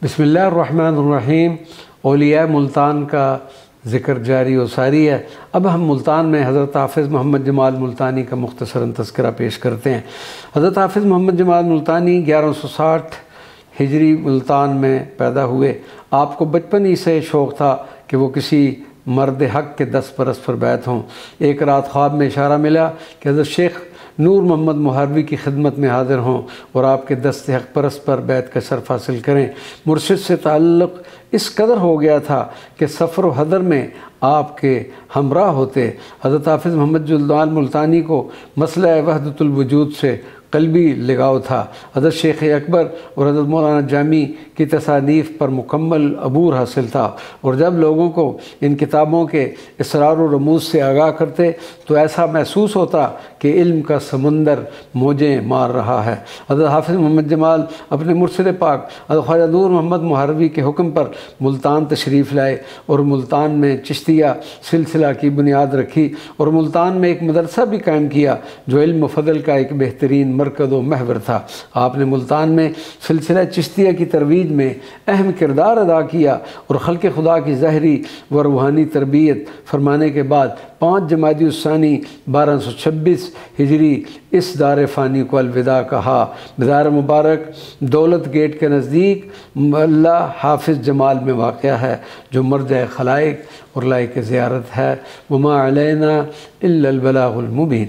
بسم اللہ الرحمن الرحیم۔ اولیاء ملتان کا ذکر جاری و ساری ہے۔ اب ہم ملتان میں حضرت حافظ محمد جمال ملتانی کا مختصراً تذکرہ پیش کرتے ہیں۔ حضرت حافظ محمد جمال ملتانی 1160 ہجری ملتان میں پیدا ہوئے۔ آپ کو بچپن ہی سے شوق تھا کہ وہ کسی مرد حق کے دست پرست پر بیعت ہوں۔ ایک رات خواب میں اشارہ ملا کہ حضرت شیخ نور محمد مہاروی کی خدمت میں حاضر ہوں اور آپ کے دست حق پرست پر بیعت کا شرف حاصل کریں۔ مرشد سے تعلق اس قدر ہو گیا تھا کہ سفر و حضر میں آپ کے ہمراہ ہوتے۔ حضرت حافظ محمد جمال ملتانی کو مسئلہ وحدت الوجود سے قلبی لگاؤ تھا۔ حضرت شیخ اکبر اور حضرت مولانا جامی کی تصانیف پر مکمل عبور حاصل تھا، اور جب لوگوں کو ان کتابوں کے اسرار و رموز سے آگاہ کرتے تو ایسا محسوس ہوتا کہ علم کا سمندر موجیں مار رہا ہے۔ حضرت حافظ محمد جمال اپنے مرشد پاک حضرت خواجہ نور محمد مہاروی کے حکم پر ملتان تشریف لائے اور ملتان میں چشتیہ سلسلہ کی بنیاد رکھی، اور ملتان میں ایک مدرسہ بھی قائم کیا جو علم و فضل کا ایک بہترین مرکز و محور تھا۔ آپ نے ملتان میں سلسلہ چشتیہ کی ترویج میں اہم کردار ادا کیا، اور خلق خدا کی ظاہری و روحانی تربیت فرمانے کے بعد 5 جمادی الثانی 1226 ہجری اس دار فانی کو الوداع کہا۔ مزار مبارک دولت گیٹ کے نزدیک محلہ حافظ جمال میں واقع ہے، جو مرجع خلائق اور لائق زیارت ہے۔ وما علینا الا البلاغ المبین۔